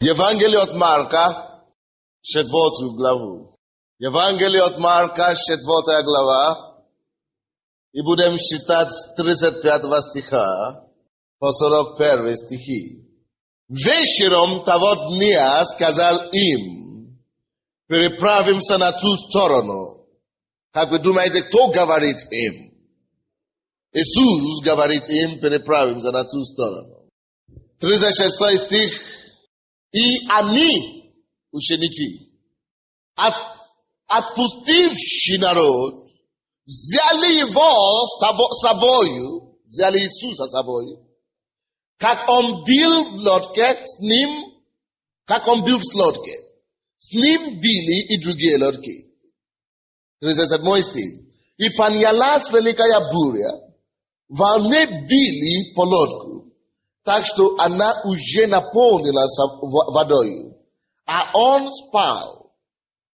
Євангеліє від Марка, 4 главу. Євангеліє від Марка, 4 глава. И будем читать с 35 стиха по 41 стихи. Вечером того дня сказал им: переправимся на ту сторону. Как вы думаете, кто говорит им? Иисус говорит им: переправимся на ту сторону. 36 стих. И они, ученики, отпустивши народ, взяли его с собою, взяли Иисуса с собою. Как он был в лодке, с ним, как он был в лодке, с ним были и другие лодки. 37 стих. И поднялась великая буря, волны били по лодку, так что она уже наполнилась водою, а он спал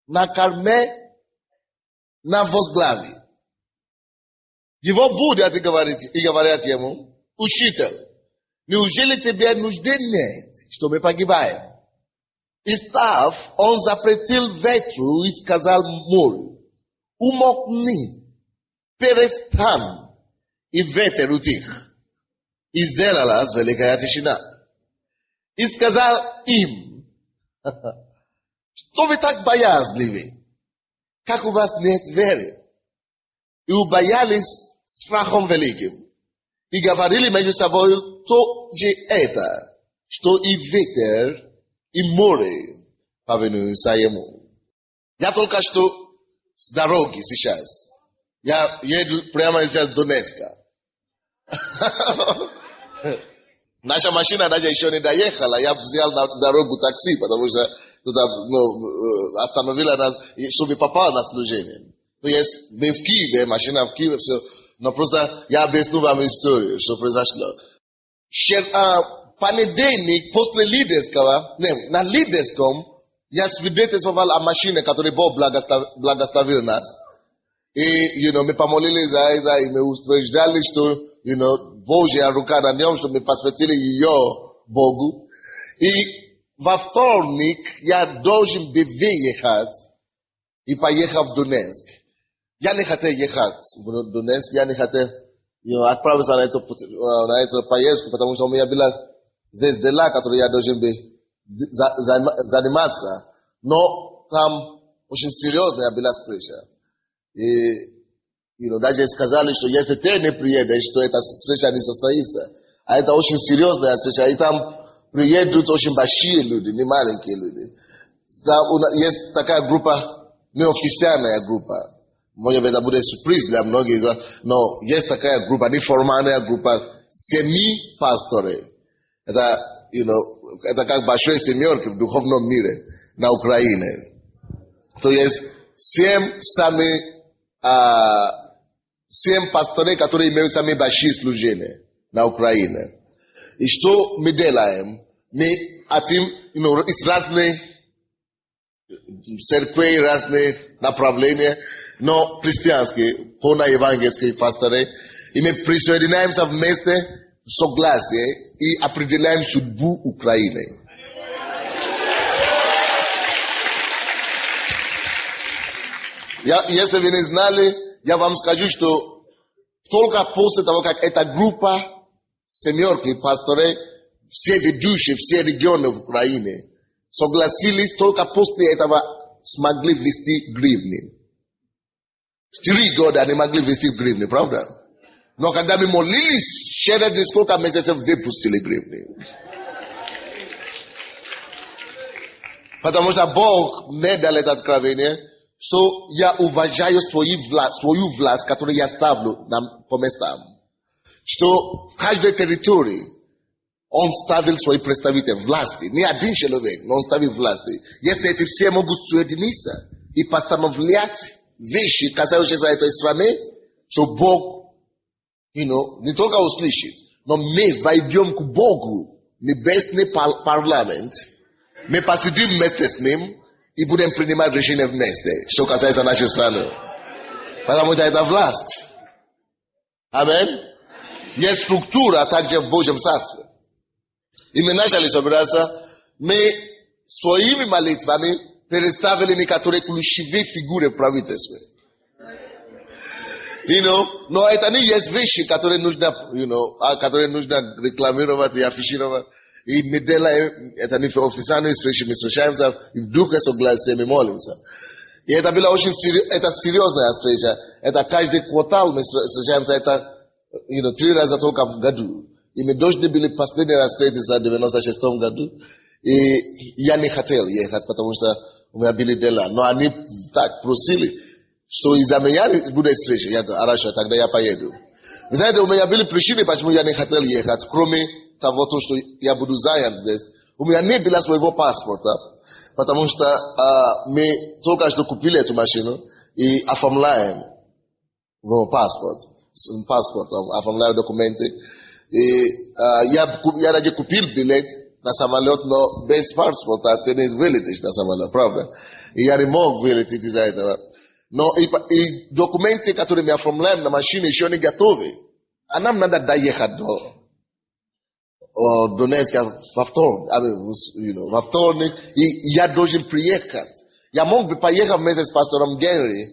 на корме на возглаве. Его будут и говорят ему: учитель, неужели тебе нужды нет, что мы погибаем? И став, он запретил ветру и сказал морю: умолкни, перестань, и ветер утих. И сделалась великая тишина. И сказал им: что вы так боязливы? Как у вас нет веры? И убоялись страхом великим. И говорили между собой: то же это, что и ветер, и море повинуются ему. Я только что с дороги сейчас. Я еду прямо сейчас с Донецка. Наша машина даже еще не доехала. Я взял на дорогу такси, потому что туда остановила нас, чтобы попал на служение. То есть мы в Киеве, машина в Киеве, все. Но просто я объясню вам историю, что произошло. Понедельник после Лидерского, на Лидерском я свидетельствовал о машине, которая Бог благословил нас. И, мы помолились за это, и мы утверждали, что, Божья рука на нем, что мы посвятили ее Богу. И во вторник я должен был выехать и поехать в Донецк. Я не хотел ехать в Донецк, я не хотел отправиться на эту поездку, потому что у меня была здесь дела, которые я должен был заниматься. Но там очень серьезная была встреча. И даже сказали, что если ты не приедешь, то эта встреча не состоится. А это очень серьезная встреча. И там приедут очень большие люди, не маленькие люди. Там есть такая группа, неофициальная группа. Может быть, это будет сюрприз для многих, но есть такая группа, неформальная группа, 7 пасторов. Это как большой семерки в духовном мире на Украине. То есть 7 пасторов, которые имеют самые большие служения на Украине. И что мы делаем? Мы хотим, из разных церквей, разных направлений, но христианские, полноевангельские пасторы. И мы присоединяемся вместе в согласии и определяем судьбу Украины. Если вы не знали, я вам скажу, что только после того, как эта группа семерки пасторов, все ведущие, все регионы в Украине согласились, только после этого смогли ввести гривны. 4 года они могли ввести гривны, правда? Но когда мы молились, через несколько месяцев выпустили гривны. Потому что Бог мне дал это откровение, что я уважаю свою власть, которую я ставлю по местам. Что в каждой территории он ставил свои представители власти. Не один человек, но он ставил власти. Если эти все могут соединиться и постановлять вещи, касающиеся этой страны, что Бог, не только услышит, но мы войдем к Богу, небесный парламент, мы посидим вместе с ним и будем принимать решения вместе, что касается нашей страны. Потому что это власть. Аминь. Есть структура также в Божьем Царстве. И мы начали собираться, мы своими молитвами переставили некоторые ключевые фигуры в правительстве. Но это не есть вещи, которые нужно, которые нужно рекламировать и афишировать. И мы делаем, это не официальные встречи, мы встречаемся, и в духе согласия мы молимся. И это была очень серьезная встреча. Это каждый квартал мы встречаемся, это 3 раза только в году. И мы должны были последний раз встретиться в 96-м году. И я не хотел ехать, потому что у меня были дела. Но они так просили, что из-за меня будет встреча. Я говорю, хорошо, тогда я поеду. Вы знаете, у меня были причины, почему я не хотел ехать, кроме того, что я буду занят здесь. У меня не было своего паспорта, потому что мы только что купили эту машину и оформляем паспорт, оформляем документы. И я ради купил билет на самолет, но без паспорта ты не вылетишь на самолет, правда? И я не мог вылететь из-за этого. Но и документы, которые мы оформляем на машине, еще не готовы. А нам надо доехать до Донецка во вторник, и я должен приехать. Я мог бы поехать вместе с пастором Генри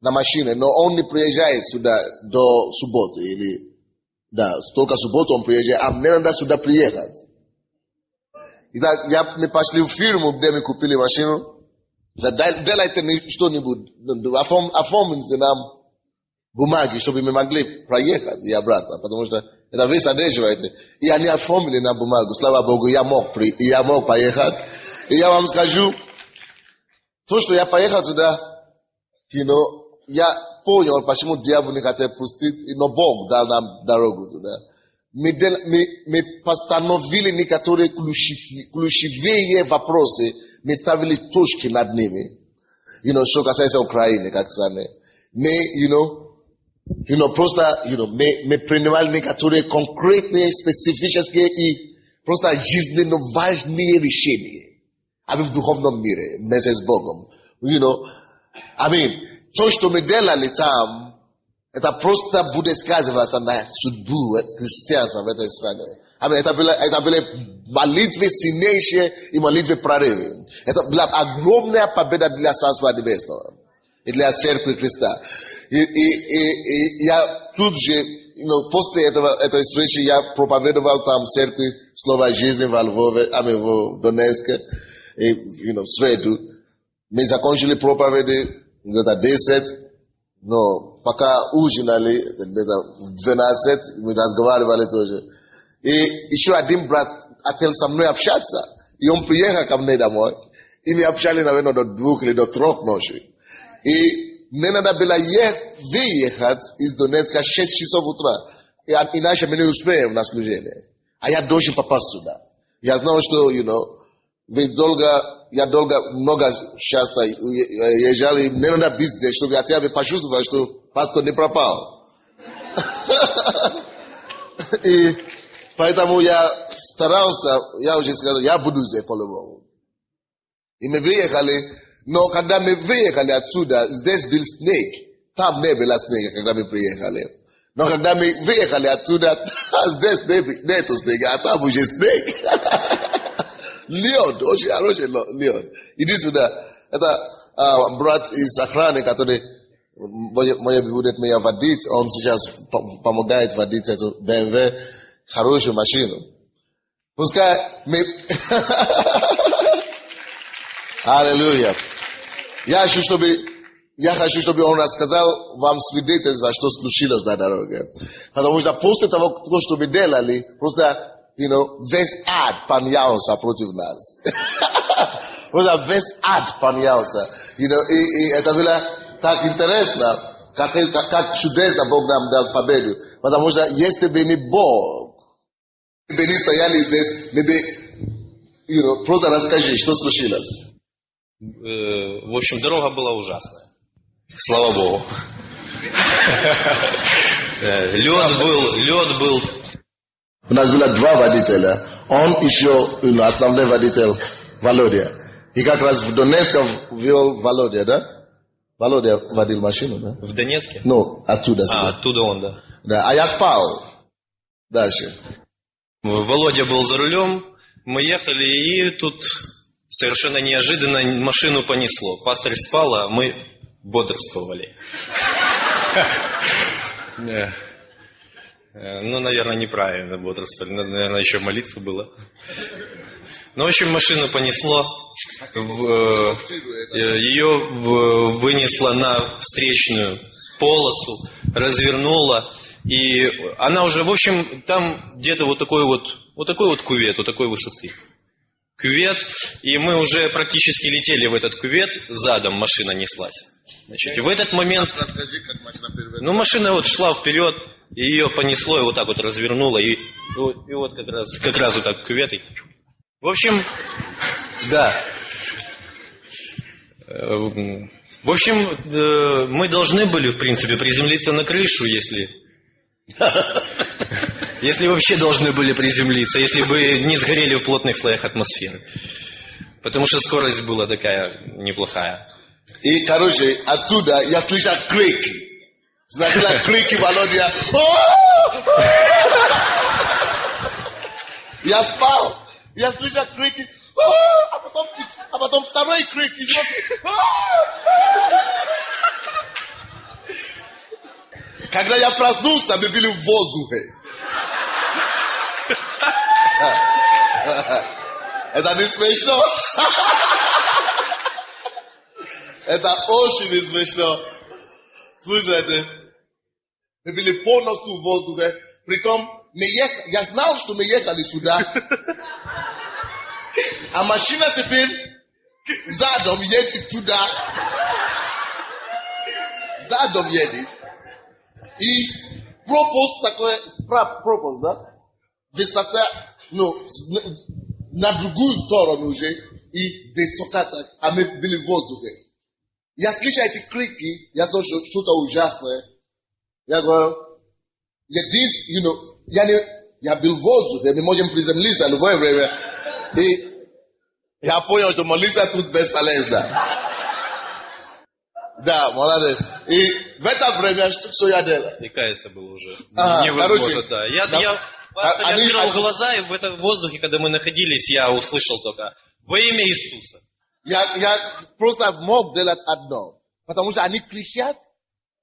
на машине, но он не приезжает сюда до субботы. Только субботу он приезжает, а мне надо сюда приехать. Итак, мы пошли в фирму, где мы купили машину. Делайте что-нибудь, оформите нам бумаги, чтобы мы могли проехать и обратно, потому что это вы содерживаете. И они оформили на бумагу. Слава Богу, я мог поехать. И я вам скажу, то, что я поехал сюда, я понял, почему дьявол не хотел пустить, но Бог дал нам дорогу туда. Мы постановили некоторые ключевые вопросы, мы ставили точки над ними. Что касается Украины, как страны. Просто, мы принимали некоторые конкретные, специфические и просто жизненно важные решения. В духовном мире, вместе с Богом. То, что мы делали там, это просто будет сказываться на судьбу христианства в этой стране. Это были молитвы сильнейшие и молитвы прорывы. Это была огромная победа для Царства Небесного и для Церкви Христа. И я тут же, после этой встречи, я проповедовал там в церкви Слово жизни во Львове, в Донецке, и в среду. Мы закончили проповеди где-то 10, но пока ужинали, где-то в 12, мы разговаривали тоже. И еще один брат хотел со мной общаться, и он приехал ко мне домой, и мы общались, наверное, до 2 или до 3 ночи. И мне надо было выехать из Донецка в 6 часов утра, иначе мы не успеем на служение. А я должен попасть сюда. Я знал, что, я много часто езжал, и мне надо быть здесь, чтобы я хотя бы почувствовал, что пастор не пропал. И поэтому я старался, я уже сказал, я буду здесь по-любому. И мы выехали, но когда мы выехали отсюда, здесь был снег. Там не было снега, когда мы приехали. Но когда мы выехали отсюда, здесь нету снега, а там уже снег. Лед, очень хороший лед. Иди сюда. Это брат из охраны, который будет меня водить. Он сейчас помогает водить эту BMW, хорошую машину. Пускай мы... Аллилуйя. Я хочу, чтобы он рассказал вам свидетельство, что случилось на дороге. Потому что после того, что мы делали, просто, весь ад поднялся против нас. Просто весь ад поднялся. И это было так интересно, как чудесно Бог нам дал победу. Потому что если бы не Бог, мы бы не стояли здесь, мы бы, просто расскажи, что случилось. В общем, дорога была ужасная. Слава Богу. Лед был. У нас было 2 водителя. Он еще, основной водитель, Володя. И как раз в Донецке вел Володя, да? Володя водил машину, да? В Донецке? Оттуда сюда. Оттуда он, да. Да, а я спал. Дальше. Володя был за рулем, мы ехали, и тут Совершенно неожиданно машину понесло. Пастырь спал, а мы бодрствовали. Ну, наверное, неправильно бодрствовали. Надо, наверное, еще молиться было. Ну, в общем, машину понесло. Ее вынесло на встречную полосу, развернуло. И она уже, в общем, там где-то вот такой вот кювет, вот такой высоты. Кювет, и мы уже практически летели в этот кювет, задом машина неслась. Значит, и в этот момент, ну, машина вот шла вперед, и ее понесло, и вот так вот развернуло, и вот как раз вот так кювет. В общем, да. В общем, мы должны были, в принципе, приземлиться на крышу, если вообще должны были приземлиться, если бы не сгорели в плотных слоях атмосферы. Потому что скорость была такая неплохая. И, короче, оттуда я слышал крики. Сначала крики Володя. Я спал. Я слышал крики. А потом второй крик. Когда я проснулся, мы были в воздухе. Это не смешно. Это очень не смешно. Слушайте, мы были полностью в воздухе. Притом, я знал, что мы ехали сюда. А машина теперь задом едет туда. Задом едет. И пропуск такой, пропуск, да? Высота, ну, на другую сторону уже. И высока так, а мы были в воздухе. Я слышал эти крики, я слышал что-то ужасное. Я говорю, я был в воздухе, мы можем приземлиться в любое время. И я понял, что молиться тут бесполезно. Да, молодец. И в это время что я делал? И каяться было уже. Невозможно, да. Я открыл глаза, и в этом воздухе, когда мы находились, я услышал только во имя Иисуса. Я просто мог делать одно. Потому что они кричат.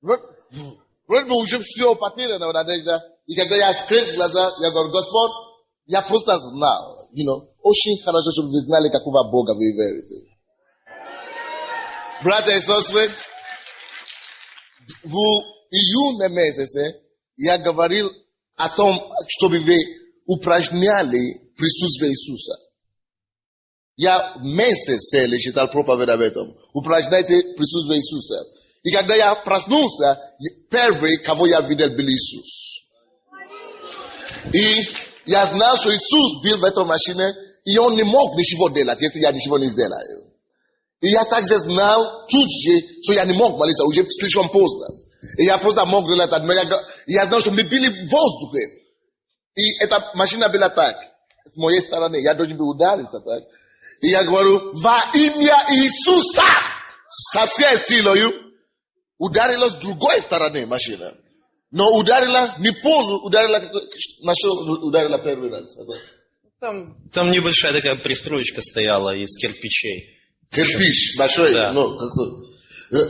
Вроде бы уже все потеряно, надежда. И когда я открыл глаза, я говорю, Господь, я просто знал. Очень хорошо, чтобы вы знали, какого Бога вы верите. Братья и сестры, в июне месяце я говорил о том, чтобы вы упражняли присутствие Иисуса. Я месяц цели читал проповедь об этом. Упражняйте присутствие Иисуса. И когда я проснулся, первый, кого я видел, был Иисус. И я знал, что Иисус был в этой машине, и Он не мог ничего делать, если я ничего не сделаю. И я также знал тут же, что я не мог молиться, уже слишком поздно. И я просто мог делать одно. Я знал, что мы были в воздухе. И эта машина была так, с моей стороны. Я должен был удариться так. И я говорю, во имя Иисуса, со всей силой, ударила с другой стороны машина. Но ударила не пол, ударила на что ударила первый раз. Там небольшая такая пристроечка стояла из кирпичей. Кирпич большой, да.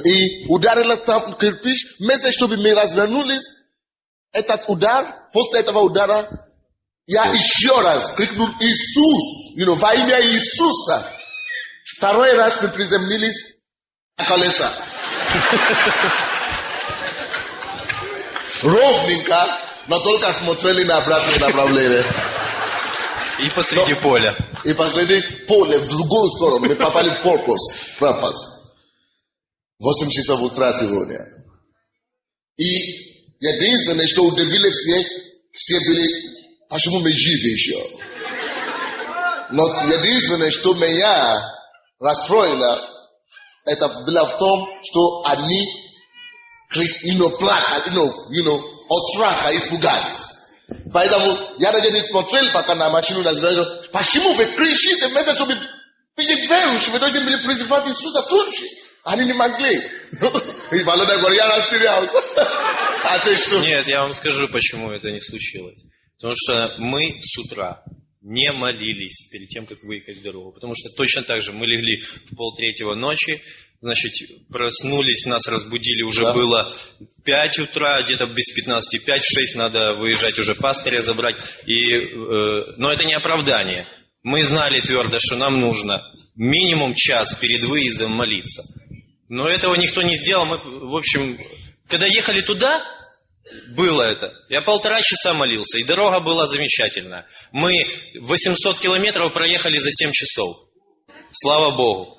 И ударила там кирпич, вместо чтобы мы развернулись, этот удар, после этого удара, я еще раз крикнул Иисус, во имя Иисуса. Второй раз мы приземлились на колеса. Ровненько, но только смотрели на обратное направление. И посреди поля. И посреди поля, в другую сторону. Мы попали в пропасть. 8 часов утра сегодня. И единственное, что удивили все были, почему мы живы еще. Но единственное, что меня расстроило, это было в том, что они плакали, от страха испугались. Поэтому я даже не смотрел пока на машину, почему вы кричите, вместо чтобы видеть веру, что вы должны были призывать Иисуса тут же. Они не могли. И Володя говорит, я растерялся. А ты что? Нет, я вам скажу, почему это не случилось. Потому что мы с утра не молились перед тем, как выехать в дорогу. Потому что точно так же мы легли в 2:30 ночи, значит, проснулись, нас разбудили, уже было в 5 утра, где-то без 15, 5, 6 надо выезжать уже пастыря забрать. Но это не оправдание. Мы знали твердо, что нам нужно минимум час перед выездом молиться. Но этого никто не сделал. Мы, в общем, когда ехали туда, было это. Я 1,5 часа молился, и дорога была замечательная. Мы 800 километров проехали за 7 часов. Слава Богу.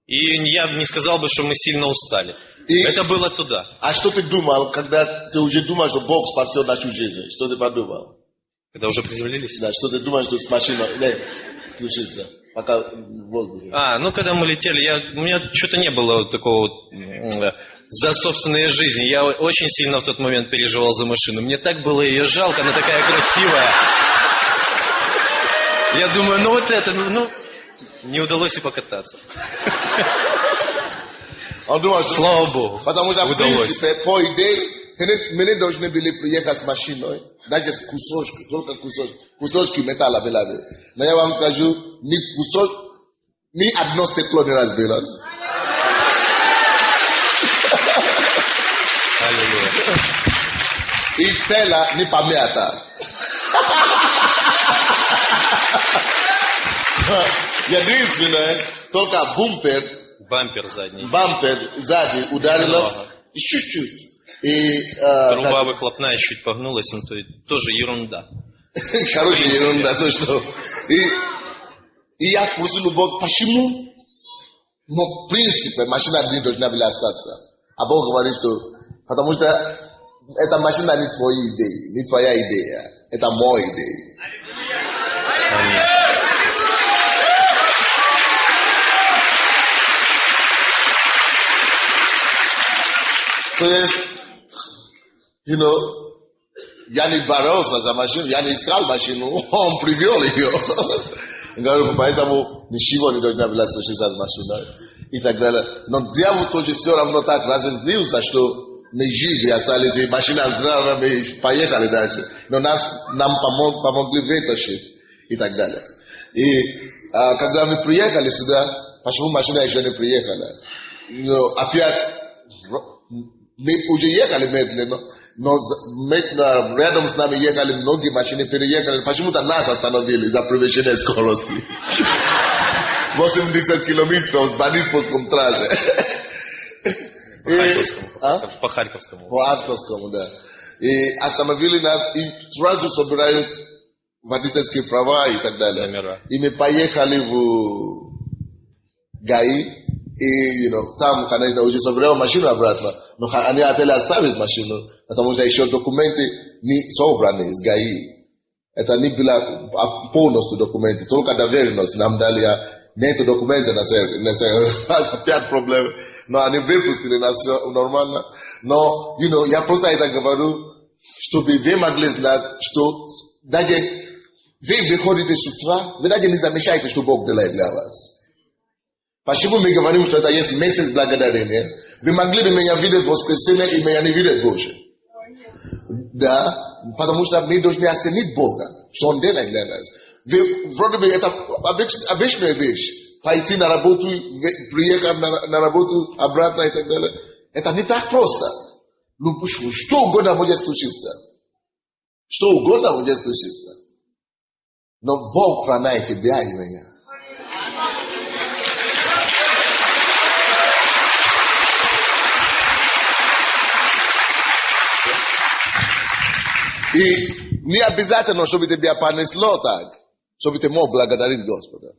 И я бы не сказал бы, что мы сильно устали. Это было туда. А что ты думал, когда ты уже думал, что Бог спасет нашу жизнь? Что ты подумал? Когда уже приземлились? Да, что ты думаешь, что с машиной включится, пока в воздухе? Ну когда мы летели, у меня что-то не было такого за собственные жизни. Я очень сильно в тот момент переживал за машину. Мне так было ее жалко, она такая красивая. Я думаю, не удалось и покататься. Он думал, слава Богу, потому что, в удалось. принципе, по идее, мы не должны были приехать с машиной, даже с кусочки, только кусочки металла были. Но я вам скажу, ни одно стекло не разбилось. Аллилуйя. И тело не помято. Единственное, только бампер задний. Бампер сзади ударило чуть-чуть. И труба выхлопная чуть погнулась, но то тоже ерунда. Хорошая ерунда, то что. И я спросил у Бога, почему? Но в принципе машина не должна была остаться. А Бог говорит, что потому что эта машина не твоя идея, не твоя идея, это моя идея. Аминь. То есть, я не боролся за машину, я не искал машину, он привел ее. Говорю, поэтому ничего не должна была случиться с машиной и так далее. Но дьявол тоже все равно так разозлился, что мы живы остались, и машина здравая, мы поехали дальше. Но нам помогли вытащить и так далее. И когда мы приехали сюда, почему машина еще не приехала? Опять, мы уже ехали медленно, но рядом с нами ехали многие машины, переехали. Почему-то нас остановили за превышение скорости. 80 километров по Бориспольском трассе. По Харьковскому. По Харьковскому, да. И остановили нас, и сразу собирают водительские права и так далее. Номера. И мы поехали в ГАИ. И, там, конечно, уже собирал машину обратно, но они хотели оставить машину, потому что еще документы не собраны с ГАИ. Это не было полностью документы, только доверенность нам дали, нет документов на сервис. Опять проблемы. Но они выпустили на все нормально. Но, я просто это говорю, чтобы вы могли знать, что даже вы выходите с утра, вы даже не замечаете, что Бог делает для вас. Почему мы говорим, что это есть месяц благодарения? Вы могли бы меня видеть в воскресенье и меня не видеть больше. Да, потому что мы должны оценить Бога, что Он делает для нас. Вроде бы это обычная вещь. Пойти на работу, приехать на работу, обратно и так далее. Это не так просто. Ну, что угодно может случиться. Что угодно может случиться. Но Бог хранит тебя и меня. И не обязательно, чтобы тебя понесло так, чтобы ты мог благодарить Господа.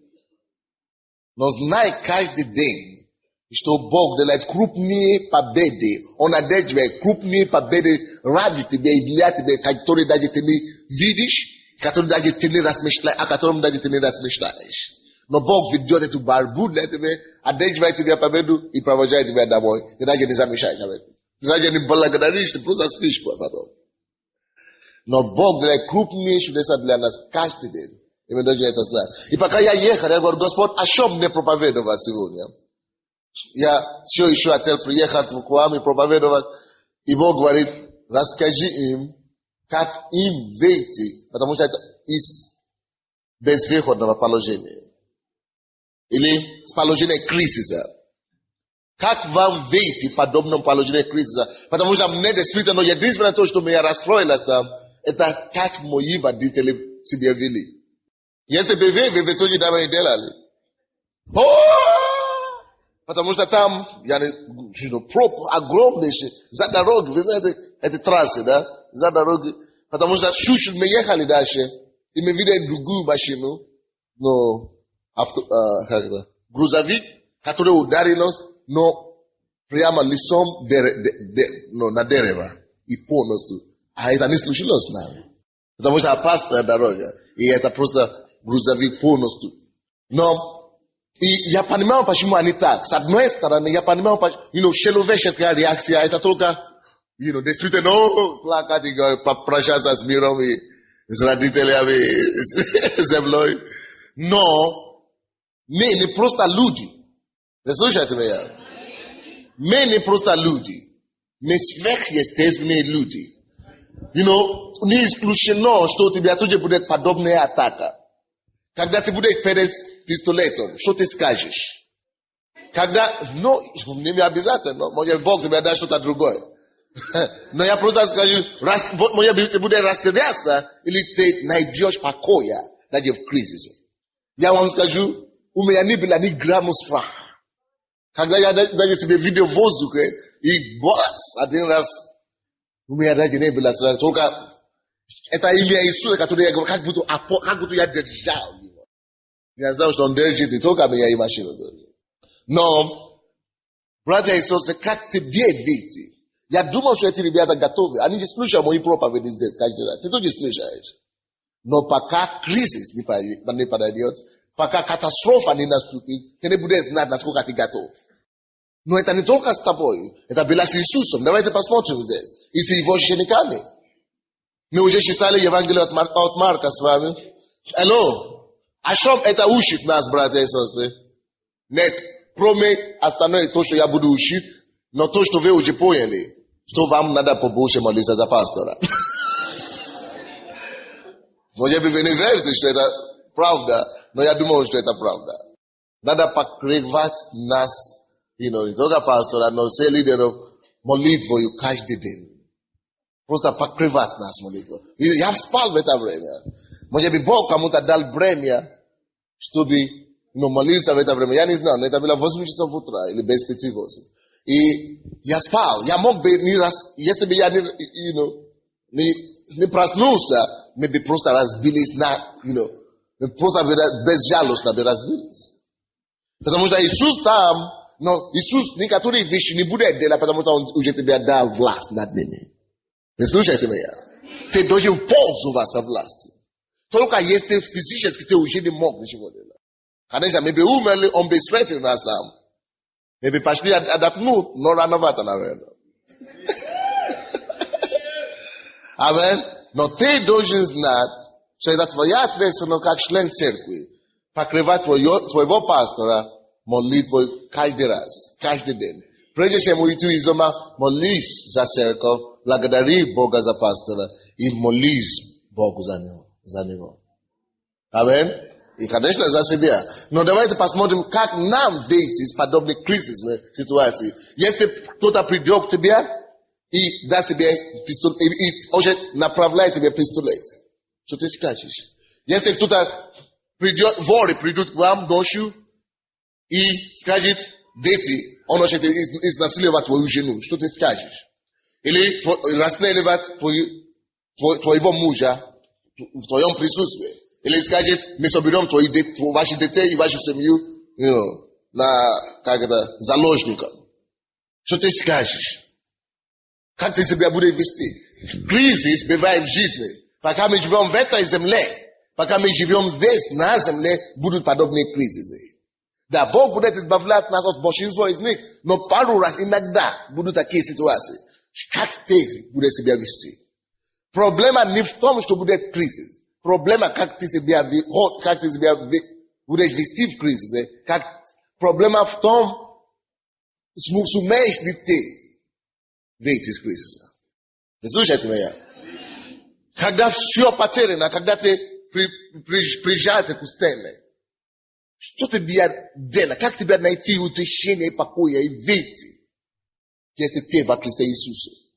Но знай каждый день, что Бог делает крупные победы. Он одерживает крупные победы ради тебя и для тебя, которые даже ты не видишь, которые даже ты не размышляешь, о котором даже ты не размышляешь. Но Бог ведет эту борьбу для тебя, одерживает тебе победу и провожает тебя домой. Ты даже не замечаешь об этом. Ты даже не благодаришь, ты просто спишь потом. Но Бог делает крупные чудеса для нас каждый день. И мы должны это знать. И пока я ехал, я говорю, Господь, о чем мне проповедовать сегодня? Я все еще хотел приехать к вам и проповедовать. И Бог говорит, расскажи им, как им выйти. Потому что это из без выходного положения. Или с положения кризиса. Как вам выйти в подобном положении кризиса? Потому что мне действительно, единственное то, что меня расстроило там, это как мои водители себя вели. Если бы вы тоже давали делали. Потому что там, проб огромный, за дорогой, вы знаете, эти трассы, да, за дорогой. Потому что чуть-чуть мы ехали дальше, и мы видели другую машину, но грузовик, который ударил нас, но прямо лицом на дерево и полностью. А это не случилось с нами. Потому что опасная дорога, и это просто грузовик полностью. Но и я понимаю, почему они так. С одной стороны, я понимаю, человеческая реакция, это только, действительно, плакать и прощаться с миром и с родителями, с землей. Но мы не просто люди. Вы слушаете меня? Мы не просто люди. Мы сверхъестественные люди. Не исключено, что у тебя тоже будет подобная атака. Когда ты будешь перед пистолетом, что ты скажешь? Когда, не обязательно, может Бог тебе даст что-то другое. Но я просто скажу, может ты будешь растеряться, или ты найдешь покоя, даже в кризисе. Я вам скажу, у меня не было ни грамма страха. Когда я даже себе видел в воздухе, и один раз, у меня даже не было страха. Только это имя Иисуса, которое я говорю, как будто я держал его. Я знал, что он держит не только меня и машину. Но, братья и сестры, как тебе выйти? Я думал, что эти ребята готовы. Они не слушают мои проповеди здесь каждый раз. Ты тоже слушаешь. Но пока кризис не подойдет, пока катастрофа не наступит, ты не будешь знать, насколько ты готов. Но это не только с тобой. Это было с Иисусом. Давайте посмотрим здесь. И с его учениками. Мы уже читали Евангелие от Марка с вами. О чем это учит нас, братья и сестры? Нет, кроме остальное то, что я буду учить, но то, что вы уже поняли, что вам надо побольше молиться за пастора. Может быть, вы не верите, что это правда, но я думаю, что это правда. Надо покрывать нас, не только пастора, но все лидеров молитвою каждый день. Просто покрывать нас молитвой. Я спал в это время. Может быть, Бог кому-то дал время, чтобы молиться в это время. Я не знаю, но это было 8 часов утра или без 5-8. И я спал. Я мог бы не раз, если бы я не проснулся, мы бы просто разбились мы просто безжалостно бы разбились. Потому что Иисус там, но Иисус некоторые вещи не будет делать, потому что Он уже тебе дал власть над ними. Вы слушаете меня? Ты должен пользоваться властью. Только если физически ты уже не мог ничего делать. Конечно, мы бы умерли, он бы встретил нас там. Мы бы пошли отдохнуть, но рановато, наверное. Амин. Но ты должен знать, что это твоя ответственность как член церкви, покрывать твоего пастора молитвой каждый раз, каждый день. Прежде чем уйти из дома, молись за церковь, благодари Бога за пастора и молись Богу за него. Амин. И, конечно, за себя. Но давайте посмотрим, как нам выйти из подобной кризисной ситуации. Если кто-то придет к тебе и даст тебе пистолет, и уже направляет тебе пистолет, что ты скажешь? Если кто-то воры придут к вам ночью и скажет, дети, он хочет изнасиловать твою жену, что ты скажешь? Или расстреливать твоего мужа в твоем присутствии? Или скажет, мы соберем ваши детей и вашу семью заложником. Что ты скажешь? Как ты себя будешь вести? Кризис бывает в жизни. Пока мы живем в этой земле, пока мы живем здесь, на земле, будут подобные кризисы. Да, Бог будет избавлять нас от большинства из них, но пару раз иногда будут такие ситуации. Как ты будешь себя вести? Проблема не в том, что будет кризис. Проблема, как ты себя будешь вести в кризисе. Проблема в том, сумеешь ли ты выйти из кризиса. Вы слушаете меня? Когда все потеряно, когда ты приезжать к стене. Что тебе делать? Как тебе найти утешение и покоя и выйти, если ты во Христе Иисусе?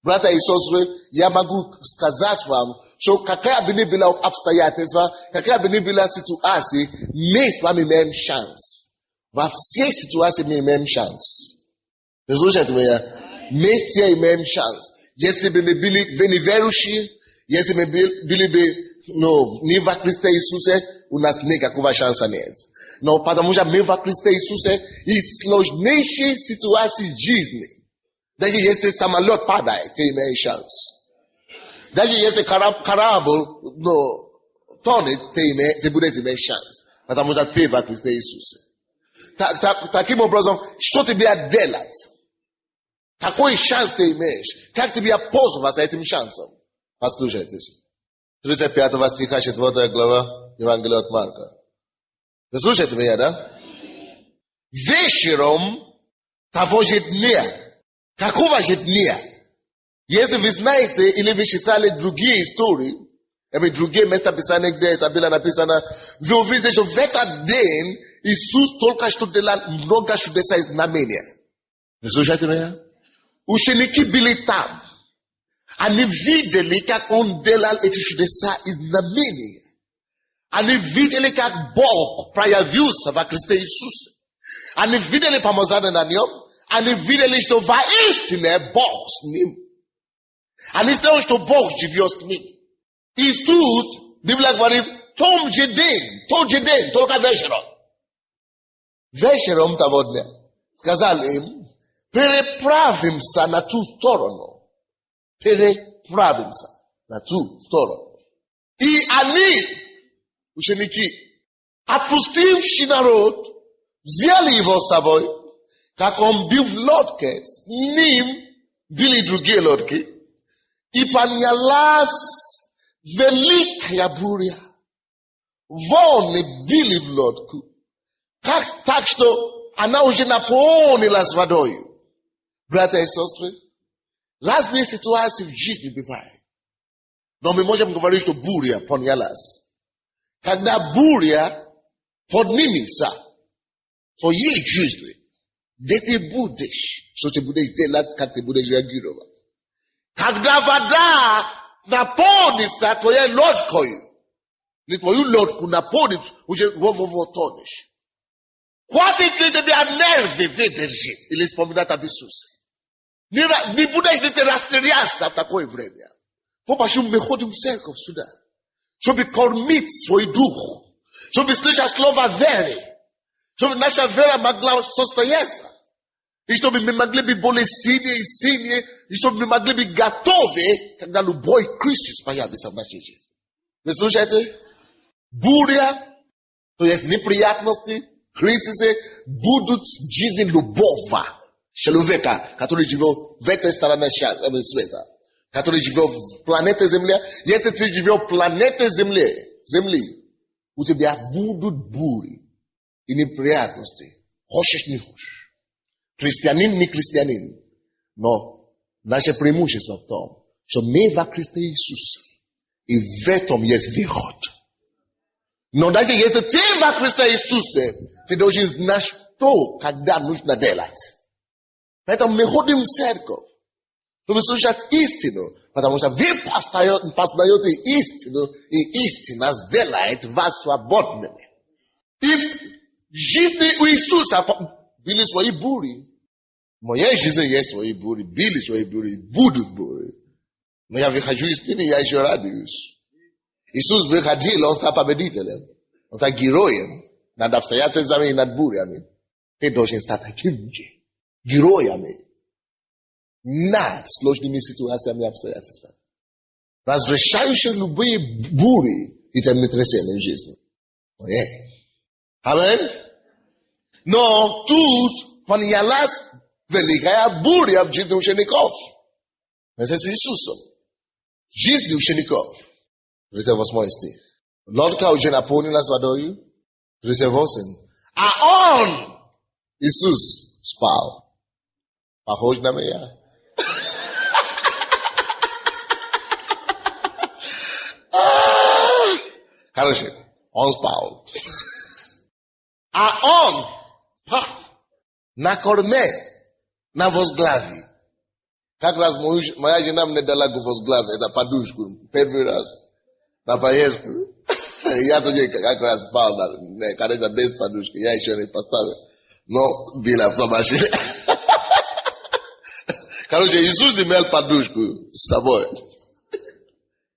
Братья и сестры, я могу сказать вам, что какая бы ни была обстоятельства, какая бы ни была ситуация, мы с вами имеем шанс. Во всей ситуации мы имеем шанс. Вы слушаете меня? Мы все имеем шанс. Если бы мы были неверующие, если мы были бы не во Христе Иисусе, у нас никакого шанса нет. Но потому что мы во Христе Иисусе, и сложнейшие ситуации жизни, даже если самолет падает, ты имеешь шанс. Даже если корабль тонет, ты будешь иметь шанс. Потому что ты во Христе Иисусе. Таким образом, что тебе делать? Какой шанс ты имеешь? Как тебе пользоваться этим шансом? Послушайте. 35 стиха 4 глава Евангелия от Марка. Вы слушаете меня, да? Вечером того же дня. Какого же дня? Если вы знаете или вы читали другие истории, или другие места Писания, где это было написано, вы увидите, что в этот день Иисус только что делал много чудеса и знамения. Вы слушаете меня? Ученики были там. Они видели, как Он делал эти чудеса и знамения. Они видели, как Бог проявился во Христе Иисусе. Они видели помазание на Нем. Они видели, что воистине Бог с Ним. Они знали, что Бог живет с Ним. И тут Библия говорит, том же день, только вечером. Вечером того дня сказали им, переправимся на ту сторону. Переправимся на ту сторону. И они, ученики, отпустивши народ, взяли его с собой. Как он был в лодке, с ним были другие лодки. И поднялась великая буря. Волны били в лодку. Так что она уже наполнилась водой. Братья и сестры, разные ситуации в жизни бывают. Но мы можем говорить, что буря поднялась. Когда буря поднимется в твоей жизни, где ты будешь, что ты будешь делать, как ты будешь реагировать. Когда вода наполнится твоей лодкой, не твою лодку наполнит, уже тонешь. Хватит ли тебя нервы выдержать или вспоминать об Иисусе? Не будешь ли ты растеряться в такое время? Потому мы ходим в церковь сюда, чтобы кормить свой дух, чтобы слышать слово веры, чтобы наша вера могла состояться, и чтобы мы могли быть более сильнее, и чтобы мы могли быть готовы, когда любой кризис появится в нашей жизни. Вы слушаете? Буря, то есть неприятности, кризисы будут в жизни любого человека, который живет в этой стороне света, который живет в планете Земля. Если ты живешь в планете Земли, у тебя будут бури и неприятности. Хочешь, не хочешь. Христианин, не христианин. Но наше преимущество в том, что мы во Христе Иисусе. И в этом есть выход. Но даже если ты во Христе Иисусе, ты должен знать, что, когда нужно делать. Поэтому мы ходим в церковь, чтобы слушать истину. Потому что вы познаете истину, и истина сделает вас свободными. И в жизни у Иисуса были свои бури. В моей жизни есть свои бури, были свои бури, будут бури. Но я выхожу из них, я еще радуюсь. Иисус выходил, Он стал победителем. Он стал героем над обстоятельствами и над бурями. Ты должен стать таким же героями над сложными ситуациями и обстоятельствами. Разрешающие любые бури и землетрясения в жизни. Аминь. Но тут поднялась великая буря в жизни учеников. Это с Иисусом. В жизни учеников. 38 стих. Лодка уже наполнилась водой. 38. А Он, Иисус, спал. Похож на меня. Короче, он спал. А он спал на корме, на возглаве. Как раз моя жена мне дала возглавие, это подушку, первый раз, на поездку. Я тоже как раз спал, конечно, без подушки, я еще не поставил. Но была в машине. Короче, Иисус имел подушку с собой.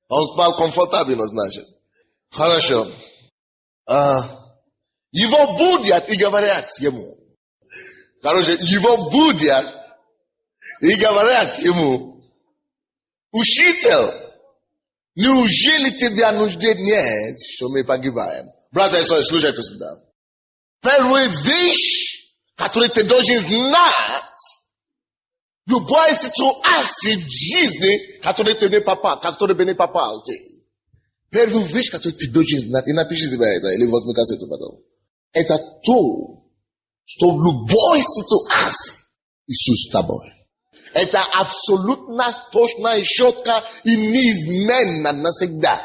Он спал комфортабельно, значит. Хорошо. Его будят и говорят ему. Короче, его будят и говорят ему: учитель, неужели тебя нужды нет, что мы погибаем? Братья и сестры, слушайте сюда. Первая вещь, которую ты должен знать, любая ситуация в жизни, которую ты не попал, которую бы не попал ты. Первую вещь, которую ты должен знать, и напиши себе это, или возьми кассету потом. Это то, что в любой ситуации Иисус с тобой. Это абсолютно точно и четко и неизменно навсегда.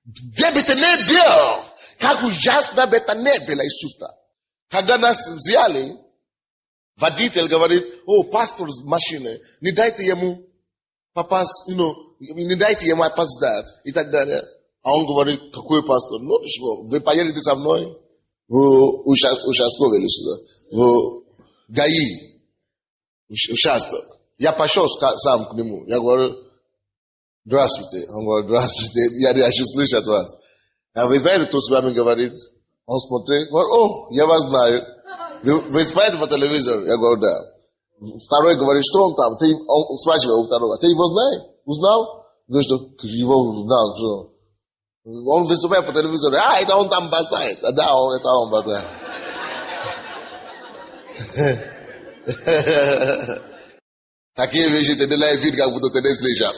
Где бы ты ни был, как ужасно бы это ни было Иисуса. Когда нас взяли, водитель говорит: о, пастор с машины, не дайте ему попасть, не дайте ему опоздать и так далее. А он говорит: какой пастор? Ну, что, вы поедете со мной в участковый или сюда, в ГАИ, участок. Я пошел сам к нему. Я говорю: здравствуйте. Он говорит: здравствуйте. Я хочу слышать вас. А вы знаете, кто с вами говорит? Он смотрит, говорит: о, я вас знаю. Вы смотрите по телевизору? Я говорю: да. Второй говорит: что он там? Он спрашивает у второго: ты его знаешь? Узнал? Говорит, что его знал, что? Он выступает по телевизору: это он там болтает. Да, это он болтает. Такие вещи ты делаешь вид, как будто ты не слышал.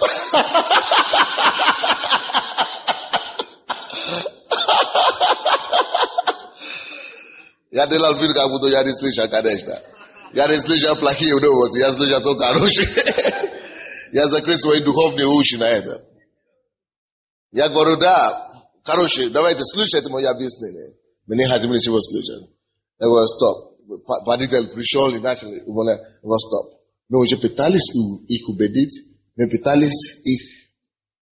Я делал вид, как будто я не слышал, конечно. Я не слышал плохие новости, я слышал только хорошие. Я закрыл свои духовные уши на это. Я говорю: да, короче, давайте слушайте мое объяснение. Мы не хотим ничего слушать. Я говорю: стоп. Водитель пришел и начал, я говорю: стоп. Мы уже пытались их убедить, мы пытались их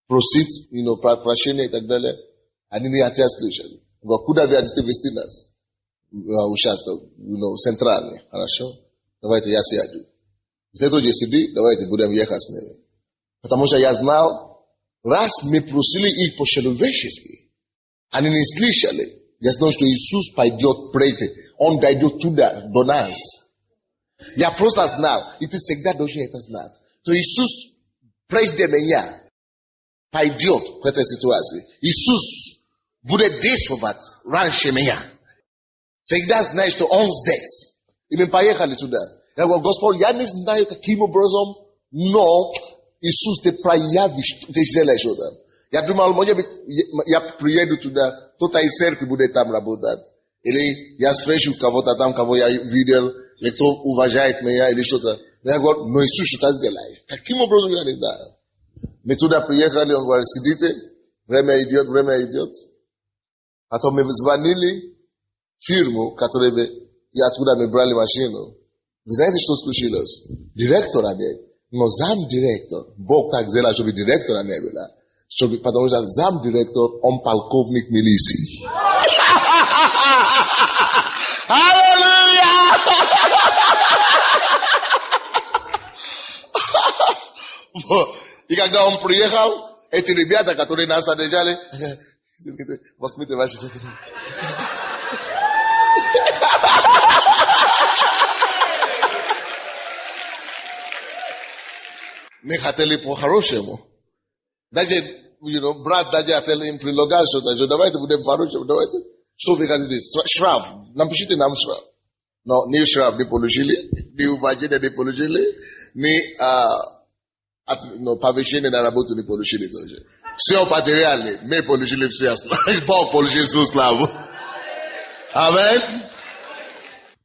просить, прощения и так далее. Они не хотят слушать. Куда вы хотите вести нас? Участок, центральный. Хорошо? Давайте я сяду. Ты тоже сиди, давайте будем ехать с ними. Потому что я знал, раз мы просили их по-человечески, они не слышали. Я знал, что Иисус пойдет пройти. Он дойдет туда, до нас. Я просто знал, и ты всегда должен это знать. То Иисус, прежде меня, пойдет в этой ситуации. Иисус будет действовать раньше меня. Всегда знаешь, что Он здесь. И мы поехали туда. Я говорю: Господь, я не знаю, каким образом, но Иисус, ты проявишь, ты сделаешь это. Я думал, может быть, я приеду туда, кто-то из церкви будет там работать. Или я встречу кого-то там, кого я видел, или кто уважает меня, или что-то. Я говорю: но Иисус что-то сделает. Каким образом я не знаю? Мы туда приехали, он говорит: сидите, время идет. Потом мы звонили в фирму, и оттуда мы брали машину. Вы знаете, что случилось? Директора нет, но замдиректор. Бог так сделал, чтобы директора не было. Потому что замдиректор, он полковник милиции. Аллилуйя! И когда он приехал, эти ребята, которые нас содержали, возьмите ваши... Мы хотели по-хорошему. Даже, брат даже хотел им предлагать что-то. Давайте будем по-хорошему, давайте. Что вы хотите? Штраф. Напишите нам штраф. Но ни штраф не получили, ни уважение не получили, ни повышение на работу не получили тоже. Все материальное, мы получили все. Бог получил всю славу. Амин.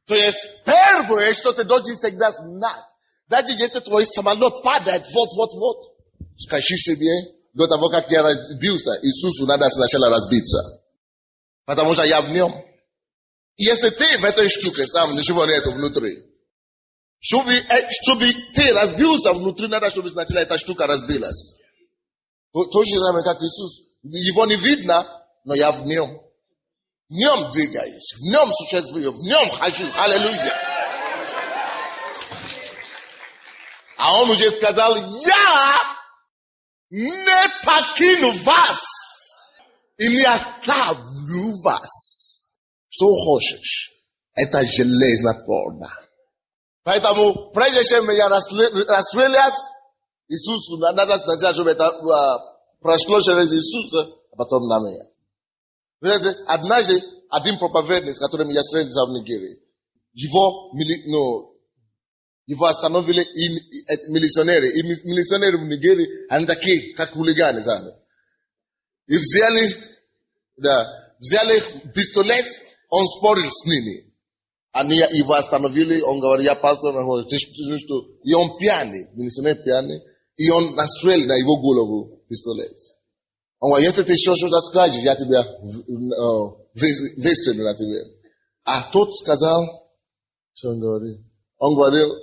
То есть первое, что ты должен всегда знать, даже если твой самолет падает, вот, скажи себе, до того, как я разбился, Иисусу надо сначала разбиться. Потому что я в нем. Если ты в этой штуке, там ничего нету внутри. Чтобы ты разбился внутри, надо, чтобы сначала эта штука разбилась. То же самое, как Иисус. Его не видно, но я в нем. В нем двигаюсь, в нем существую, в нем хожу. Аллилуйя. А он уже сказал, я не покину вас и не оставлю вас. Что хочешь? Это железнотворно. Поэтому, прежде чем меня расстрелять, Иисусу надо сначала, чтобы это прошло через Иисуса, а потом на меня. Знаете, однажды один проповедник, с которым я встретился в Нигерии, его остановили милиционеры. И милиционеры в Нигерии, они такие, как хулиганы, знаете. И взяли пистолет, он спорил с ними. Они его остановили, он говорит, я пастор, и он пьяный, милиционер пьяный, и он настрелил на его голову пистолет. Он говорит, если ты еще что-то скажешь, я тебя выстрелю на тебя. А тот сказал, что он говорит? Он говорил,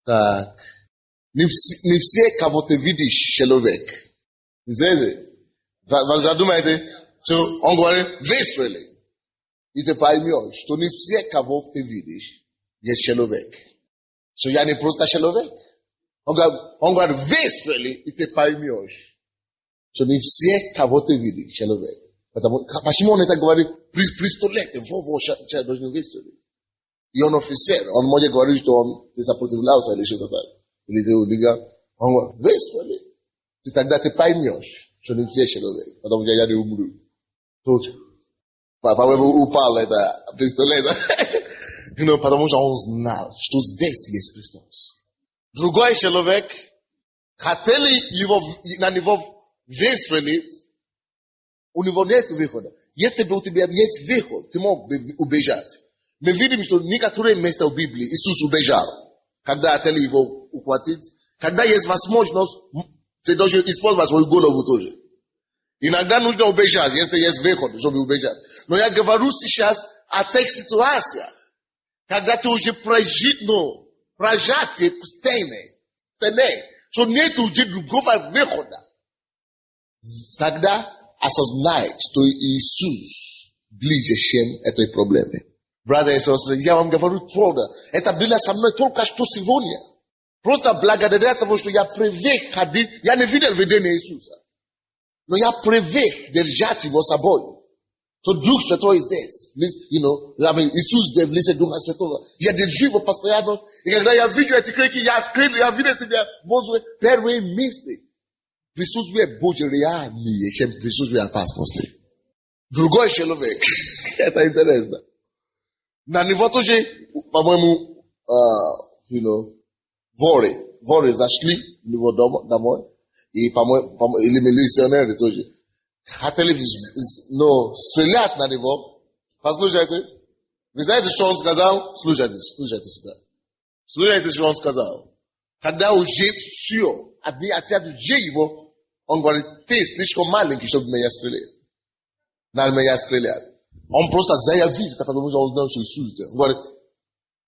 так, не все, кого ты видишь, человек. Знаете? Вы задумаете? Он говорит, выстрели. И ты поймешь, что не все, кого ты видишь, есть человек. Что я не просто человек. Он говорит, выстрели, и ты поймешь, что не все, кого ты видишь, человек. Почему он это говорит? Пистолеты, человек должен выстрелить. И он офицер, он может говорить, что он сопротивлялся или что-то так. Или ты убегал. Он говорит, выстрели. И тогда ты поймешь, что не все человек. Потому что я не умру. Тут. По-моему, упал это пистолет. Потому что он знал, что здесь есть Христос. Другой человек, хотели на него выстрелить, у него нет выхода. Если бы у тебя есть выход, ты мог бы убежать. Мы видим, что некоторые места в Библии Иисус убежал, когда хотели его ухватить. Когда есть возможность, ты должен использовать свою голову тоже. Иногда нужно убежать, если есть выход, чтобы убежать. Но я говорю сейчас о тех ситуациях, когда ты уже прожатый к стене, что нет уже другого выхода. Тогда осознай, что Иисус ближе, чем этой проблеме. Братья и сестры, я вам говорю твердо, это было со мной только что сегодня. Просто благодаря тому, что я привык ходить, я не видел видение Иисуса. Но я привык держать его собой. То Дух Святой здесь. Иисус влизе Духа Святого. Я держу его постоянно. И когда я вижу эти крики, я видел себя Божьи первые мысли. Присутствие Божье реальнее, чем присутствие опасности. Другой человек. Это интересно. На него тоже, по-моему, воры зашли в него домой. И, по-моему, или милиционеры тоже. Хотели стрелять на него. Послушайте. Вы знаете, что он сказал? Слушайте сюда. Слушайте, что он сказал. Когда уже все, отец уже его, он говорит, ты слишком маленький, чтобы меня стрелять. На меня стрелять. Он просто заявил, потому что он знал, что Иисус здесь. Он говорит,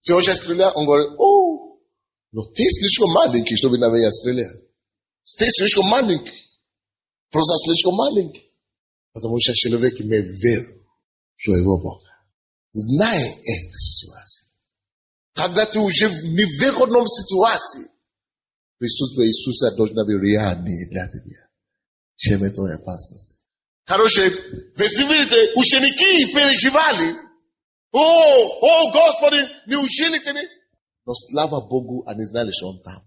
ты хочешь стрелять? Он говорит, но ты слишком маленький, чтобы на меня стрелять. Ты слишком маленький. Просто слишком маленький. Потому что человек имеет веру в своего Бога. Знай эту ситуацию. Когда ты уже в невыгодной ситуации, присутствие Иисуса должно быть реальным для тебя, чем этой опасности. Хорошо, вы видите, ученики переживали. Господи, неужели ты не? Но слава Богу, они знали, что он там.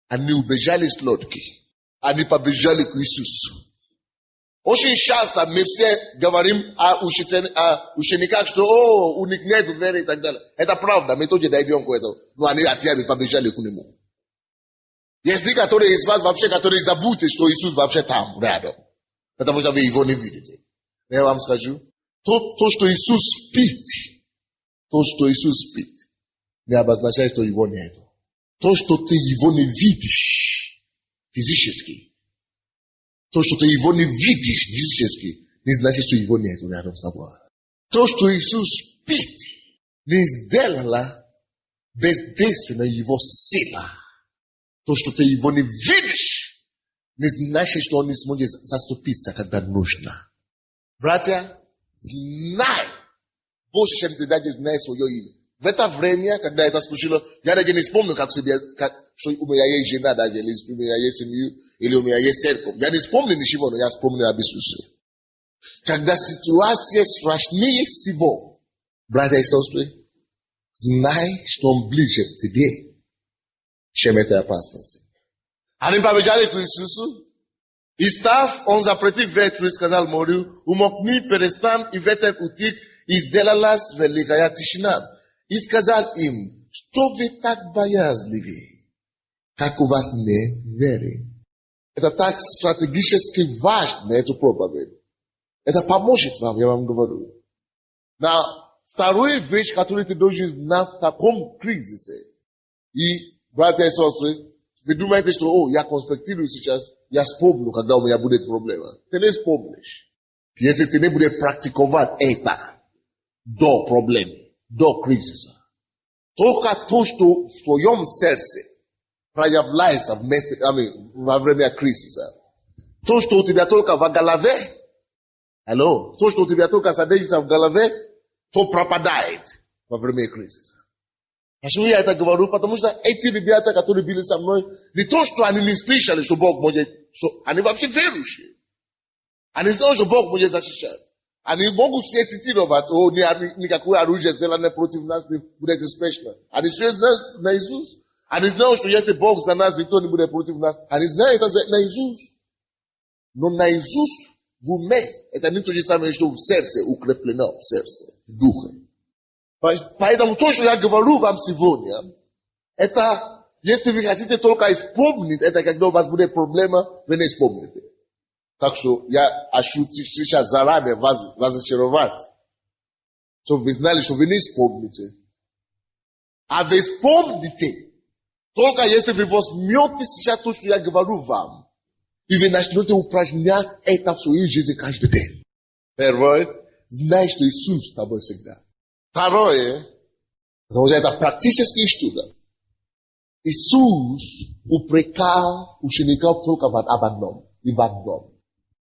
Они убежали с лодки. Они побежали к Иисусу. Очень часто мы все говорим о учениках, что у них нет веры и так далее. Это правда, мы тоже дойдем к этому. Но они опять побежали к нему. Есть некоторые из вас вообще, которые забудут, что Иисус вообще там, рядом. Потому что вы его не видите. Я вам скажу, то, что Иисус спит, не обозначает, что его нет. То, что ты его не видишь физически, то, что ты его не видишь физически, nie znaczy, że hivyo nie tunataka sababu. To, što Isus piti, nie zdelala бездейственно его сила. То, что ты его не видишь, не значит, что он не сможет заступиться, когда нужно. Братья, знай больше, чем ты даже знаешь свое имя. В это время, когда это случилось, я даже не вспомню, что у меня есть жена даже, или у меня есть семью, или у меня есть церковь. Я не вспомню ничего, но я вспомню об Иисусе. Когда ситуация страшнее всего, братья и сестры, знай, что он ближе к тебе, чем этой опасности. Они побежали к Иисусу, и став, он запретил ветру и сказал морю, умолкни, перестань, и ветер утих, и сделалась великая тишина. И сказал им, что вы так боязливы, как у вас не веры. Это так стратегически важно, эту проповедь. Это поможет вам, я вам говорю. Вторая вещь, которую ты должен знать в таком кризисе. И, братья и сестры, вы думаете, что, я конспектирую сейчас, я вспомню, когда у меня будет проблема. Ты не вспомнишь. Если ты не будешь практиковать это до проблемы, до кризиса. Только то, что в твоем сердце проявляется во время кризиса. То, что у тебя только в голове, то, что у тебя только садится в голове, то пропадает во время кризиса. Почему я это говорю? Потому что эти ребята, которые были со мной, не то, что они не слышали, что Бог может, они вообще верующие. Они знают, что Бог может защищать. Они могут все цитировать, никакое оружие сделано против нас не будет успешно. Они все знают на Иисус. Они знают, что если Бог за нас, никто не будет против нас. Они знают это на Иисус. Но на Иисус в уме, это не то же самое, что в сердце, укреплено в сердце, в духе. Поэтому то, что я говорю вам сегодня, это, если вы хотите только вспомнить, это когда у вас будет проблема, вы не вспомните. Так что я хочу сейчас заранее вас разочаровать, чтобы вы знали, что вы не вспомните. А вы вспомните, только если вы возьмете сейчас то, что я говорю вам, и вы начнете упражнять это в своей жизни каждый день. Первое, знай, что Иисус с тобой всегда. Второе, потому что это практическая штука. Иисус упрекал учеников только в одном и в одном.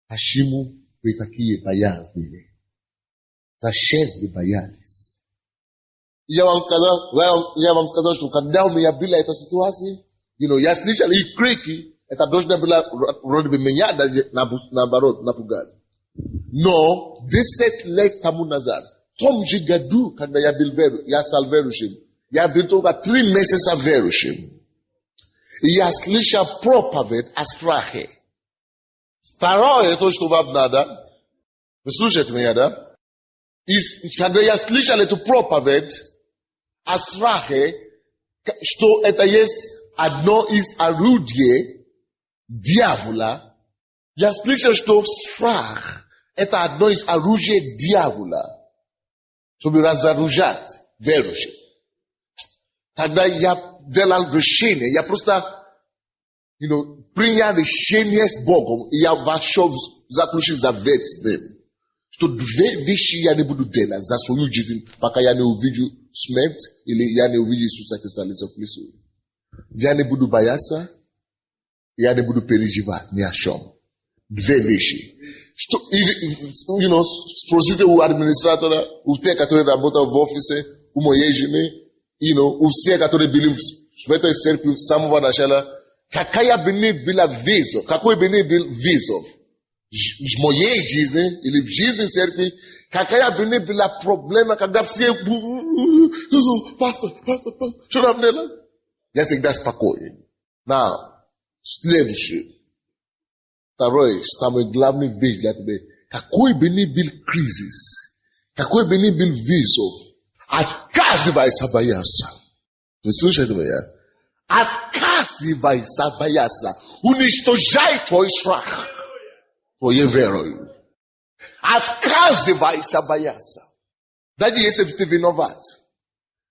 Почему вы такие боязливые? Зачем вы боялись? Я вам сказал, что когда у меня была эта ситуация, я слышал их крики, это должно было вроде бы меня наоборот напугать. Но 10 лет тому назад, в том же году, когда я стал верующим, я был только 3 месяца верующим. И я слышал проповедь о страхе. Второе, то, что вам надо, вы слушаете меня, да? И когда я слышал эту проповедь о страхе, что это есть одно из орудий дьявола, я слышал, что страх – это одно из оружий дьявола, чтобы разоружать верующих. Тогда я делал решение, я просто принял решение с Богом, и я вошел заключить завет с ним, что 2 вещи я не буду делать за свою жизнь, пока я не увижу смерть, или я не увижу Иисуса Христа лицом к лицу. Я не буду бояться, я не буду переживать ни о чем. 2 вещи. Спросите у администратора, у тех, которые работают в офисе, у моей жены, у всех, которые были в этой церкви с самого начала, какой бы ни был вызов в моей жизни или в жизни церкви, какая бы ни была проблема, когда все пастор, что нам делать? Я всегда спокоен. Следующее. Второе, самый главный вещь для тебя. Какой бы ни был кризис, какой бы ни был вызов, отказывайся бояться. Вы слышите меня? Отказывайся бояться. Уничтожай твой страх твоей верой. Отказывайся бояться. Даже если ты виноват.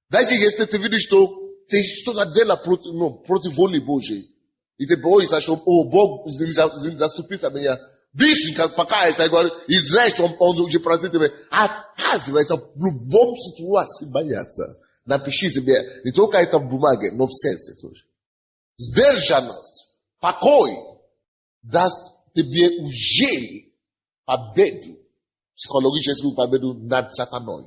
Даже если ты видишь, что ты что-то делаешь против воли Божьей. И ты боишься, что Бог заступится меня. Bicho, pakai, agora, e zresztą on już pracuje, a оказывается, в любом ситуации бояться. Напиши себе, не только это в бумаге, но в сердце тоже. Сдержанность, покой даст тебе уже победу, психологическую победу над сатаной.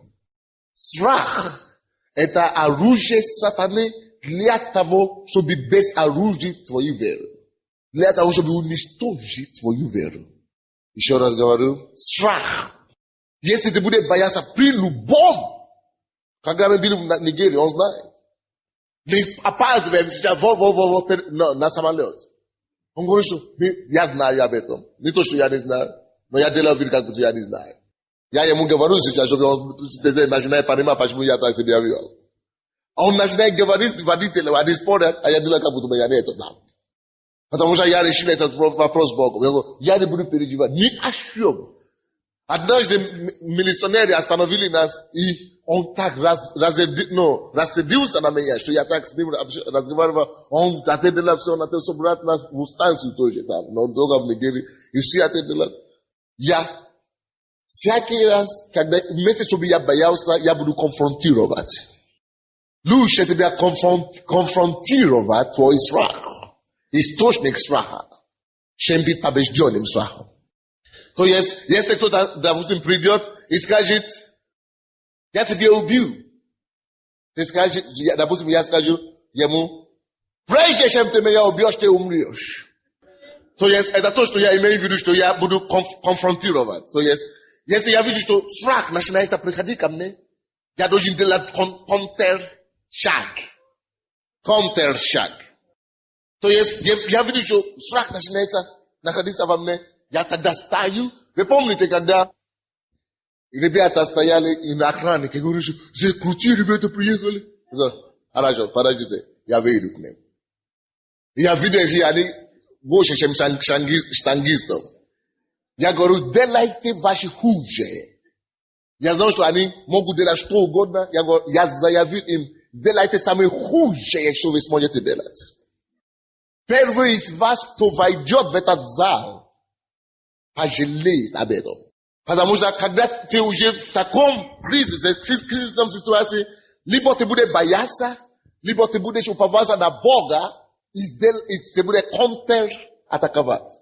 Страх – это оружие сатаны для того, чтобы безоружить твою веру. Для того, чтобы уничтожить твою веру. Еще раз говорю, страх. Если ты будешь бояться при любом, когда мы были в Нигерии, он знает. Мы опаздываем сейчас на самолет. Он говорит, что я знаю об этом. Не то, что я не знаю, но я делаю вид, как будто я не знаю. Я ему говорю сейчас, чтобы он начинает понимать, почему я так себя вел. А он начинает говорить с водителем, они спорят, а я делаю, как будто я не это знал. Потому что я решил этот вопрос Богу. Я говорю, я не буду переживать ни о чем. Однажды милиционеры остановили нас, и он так рассердился на меня, что я так с ним разговаривал. Он отделал все, он хотел собрать нас в станцию тоже там, но он долго в Нигерии, и все отделал. Я всякий раз, когда вместо чтобы я боялся, я буду конфронтировать. Лучше тебя конфронтировать твой страх. Источник страха, чем быть побежденным страхом. То есть, если кто-то, допустим, придет и скажет, я тебя убью, ты скажешь, допустим, я скажу ему, прежде чем ты меня убьешь, ты умрешь. То есть, это то, что я имею в виду, что я буду конфронтировать. То есть, если я вижу, что страх начинает приходить ко мне, я должен делать контршаг. То есть, я вижу, что страх начинается находиться во мне, я тогда стою. Вы помните, когда ребята стояли и на охраннике, говорят, что крутые ребята приехали? Я говорю, хорошо, подождите, я выйду к ним. Я видел, что они больше, чем штангистов. Я говорю, делайте ваши хуже. Я знаю, что они могут делать что угодно. Я говорю, я заявил им, делайте самое худшее, что вы сможете делать. Первый из вас, кто войдет в этот зал, пожалеет об этом. Потому что когда ты уже в таком кризисном ситуации, либо ты будешь бояться, либо ты будешь уповаться на Бога, и ты будешь контратаковать.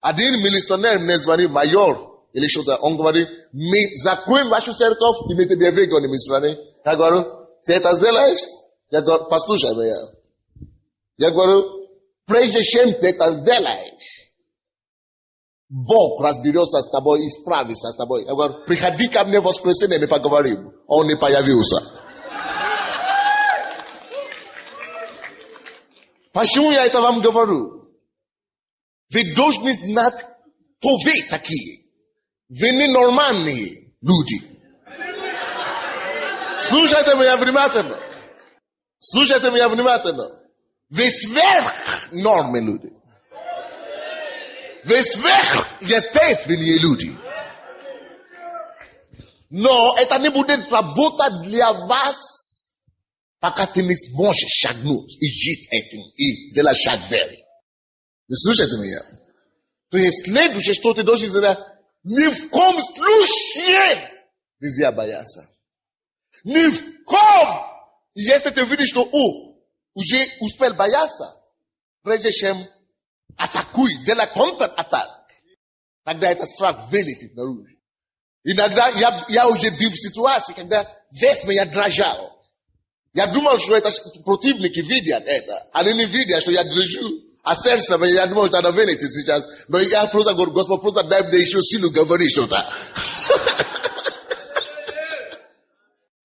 Один милиционер мне звонил, майор, или что-то, он говорит, мы закроем вашу церковь, и мы тебе выгоним из страны. Я говорю, ты это сделаешь? Я говорю, послушай меня. Я говорю, прежде чем ты это сделаешь, Бог разберется с тобой и справится с тобой. Я говорю, приходи ко мне в воскресенье, мы поговорим. Он не появился. Почему я это вам говорю? Вы должны знать, кто вы такие. Вы не нормальные люди. Слушайте меня внимательно. Слушайте меня внимательно. Вы сверхнормальные люди. Вы сверхъестественные люди. Но это не будет работать для вас, пока ты не сможешь шагнуть и жить этим, и делать шаг веры. Вы слушаете меня? То есть следующее, что ты должен сделать, ни в коем случае нельзя бояться. Ни в ком. Если ты видишь, что уже успел бояться, прежде чем атакуй, делай контратак, тогда этот страх вылетит наружу. Иногда я уже был в ситуации, когда весь меня дрожал. Я думал, что это противники видят это. Они не видят, что я дрожу. А сердце, я думал, что она вылетит сейчас. Но я просто говорю, Господь, просто дай мне еще силу говорить что-то.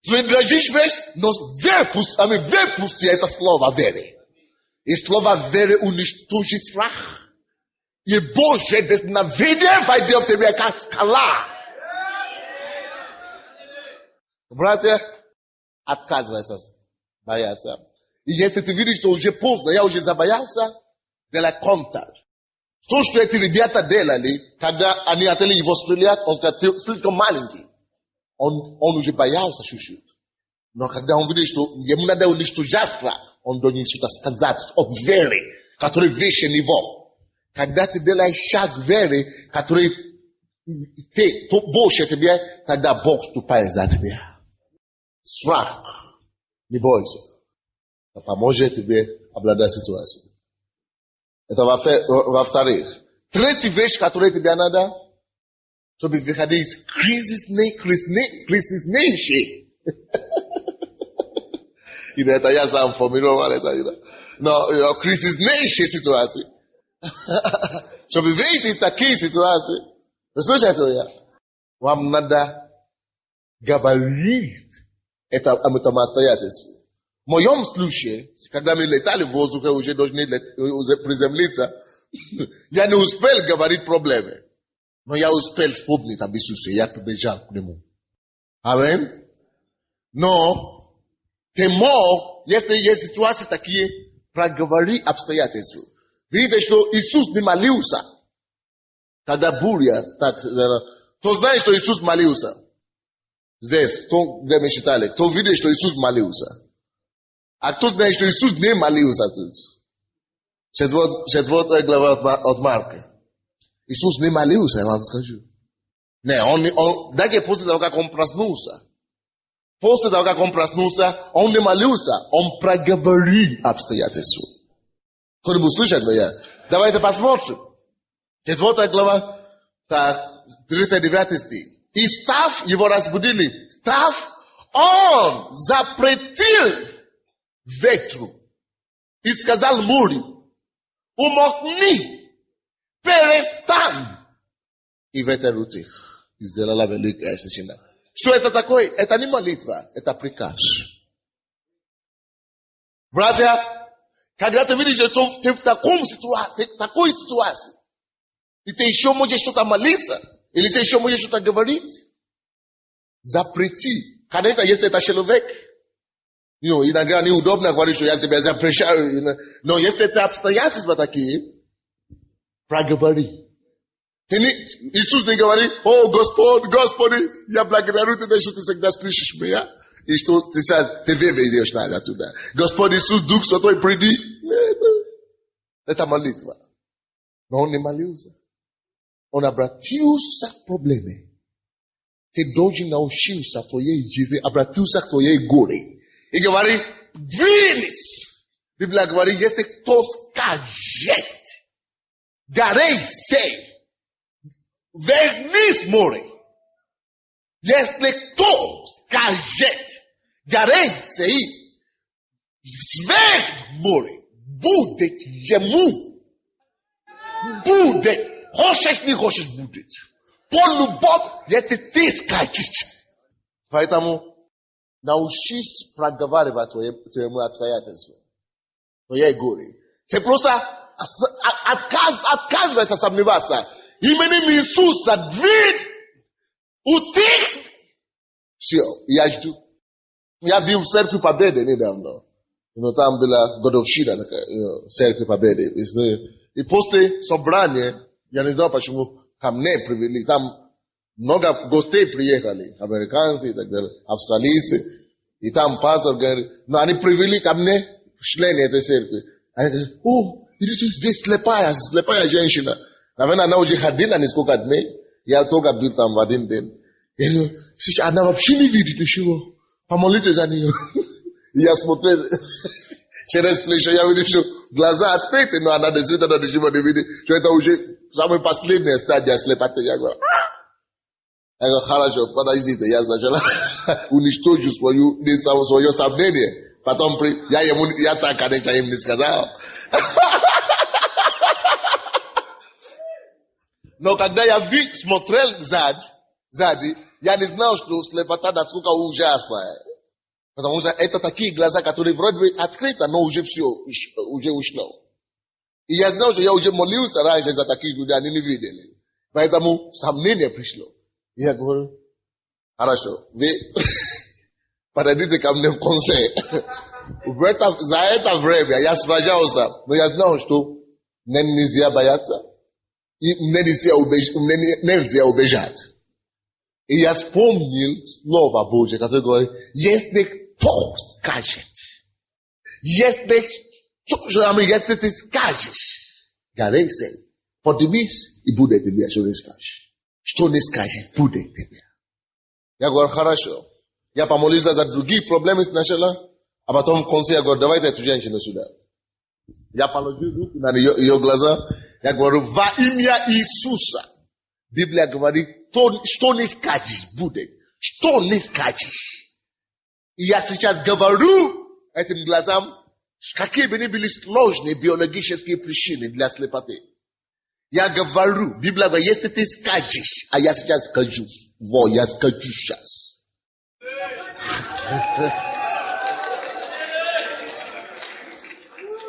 Ты дрожишь весь, но выпусти это слово веры. И слово веры уничтожит страх. И Божье десновидение войдет в тебя как скала. Братья, отказывайся бояться. И если ты видишь, что уже поздно, я уже забоялся, делай контакт. То, что эти ребята делали, когда они хотели его стрелять, он сказал, ты слишком маленький. Он уже боялся чуть-чуть. Но когда он видит, что ему надо уничтожать страх, он должен что-то сказать от веры, который выше него. когда ты делаешь шаг веры, который ты больше тебе, тогда Бог вступает за тебя. Страх. Не бойся. Это поможет тебе обладать ситуацией. Это во-вторых. Третья вещь, которая тебе надо, чтобы выходить из кризиснейшей. И это я сам формировал это. Но кризиснейшей ситуации. Чтобы выйти из такой ситуации, слушайте меня, вам надо говорить это обстоятельство. В моем случае, когда мы летали в воздухе, уже должны приземлиться, я не успел говорить проблемы. Но я успел вспомнить об Иисусе, я побежал к Нему. Амин? Но темор, если есть ситуации такие, проговори обстоятельства. Видите, что Иисус не молился, когда буря, кто знает, что Иисус молился? Здесь, где мы читали, кто видит, что Иисус молился? А кто знает, что Иисус не молился тут? 4 глава от Марка. Иисус не молился, я вам скажу. Не, даже после того, как Он проснулся, Он не молился, Он проговорил обстоятельства. Кто-нибудь слышит меня? Давайте посмотрим. 4 глава, 39 стих. И став, его разбудили. Став, он запретил ветру и сказал морю: умолкни, перестань. И ветер утих. И сделала великая тишина. Что это такое? Это не молитва, это приказ. Братья, когда ты видишь, что ты в такой ситуации, и ты еще можешь что-то молиться, или ты еще можешь что-то говорить, запрети. Конечно, если это человек, иногда неудобно говорить, что я тебя запрещаю, но если это обстоятельства такие, проговори. Иисус не говорит: о, Господи, я благодарю тебя, что ты всегда слышишь меня, и что ты сейчас ты ведешь надо туда. Господь Иисус, Дух Святой, приди. Это молитва. Но он не молился. Он обратился к проблеме. Ты должен научиться в твоей жизни, обратился к твоей горе. И говорит: двинись. Библия говорит: если кто скажет, горейся, вернись море. Если кто скажет, горейся и сверх море, будет ему. Будет. Хочешь, не хочешь, будет. По-любому, если ты скажешь. Поэтому научись проговаривать твоему обстоятельству, твоей горе. Ты просто отказывайся сомневаться. Именем Иисуса двинь, утих. Все, я жду. Я был в Церкви Победы недавно. Там была годовщина Церкви Победы. И после собрания, я не знаю почему, ко мне привели. Там много гостей приехали. Американцы и так далее, австралийцы. И там пастор говорит, но они привели ко мне члены этой церкви. Они говорят: о, видите, здесь слепая женщина. Наверное, она уже ходила несколько дней. Я только был там в один день. Я говорю: она вообще не видит ничего. Помолитесь за нее. Я смотрел через плечо, я видел, что глаза открыты, но она действительно ничего не видит. Что это уже самая последняя стадия слепоты. Я говорю: хорошо, подождите, я сначала уничтожу свое сомнение. Потом я так, конечно, им не сказал. Но когда я смотрел сзади, я не знал, что слепота насколько ужасная. Потому что это такие глаза, которые вроде бы открыты, но уже все, уже ушло. И я знал, что я уже молился раньше за таких людей, они не видели. Поэтому сомнение пришло. И я говорю: хорошо, вы подойдите ко мне в конце. За это время я сражался, но я знал, что мне нельзя бояться. И мне нельзя убежать. И я вспомнил слово Божье, которое говорит: если кто скажет, если ты скажешь, горейся, Поднимись и будет тебе, что не скажешь. Что не скажешь, будет тебе. Я говорю, хорошо. Я помолился за другие проблемы сначала, а потом в конце я говорю, давайте эту женщину сюда. Я положил руку на ее глаза, я говорю, во имя Иисуса. Библия говорит, что не скажешь, будет. Что не скажешь. И я сейчас говорю этим глазам, какие бы ни были сложные биологические причины для слепоты. Я говорю, Библия говорит, если ты скажешь, а я сейчас скажу, я скажу сейчас.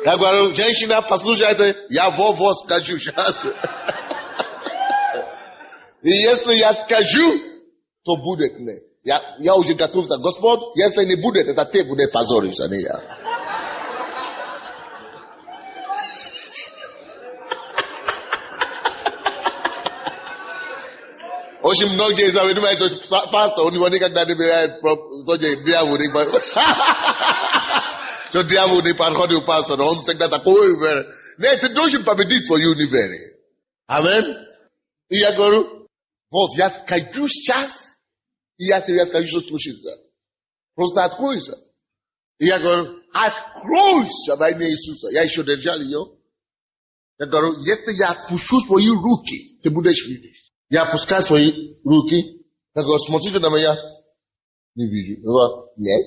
Я говорю, женщина, послушайте, я скажу сейчас. И если я скажу, то будет не. Я уже готов за Господь, если не будет, это ты будешь позориться, не я. Очень многие думают, что пастор, он никогда не бывает, дьявол не so дьявол не подходит пастор, он всегда такой, нет, ты должен победить for you, не верь. Амин. И я говорю, вот, я скажу сейчас, и я тебе скажу, что случится. Просто откройся. И я говорю, откройся во имя Иисуса. Я еще держал ее. Я говорю, если я отпущу свои руки, ты будешь видеть. Я опускаю свои руки. Я говорю, смотрите на меня. Не вижу. Я говорю, нет.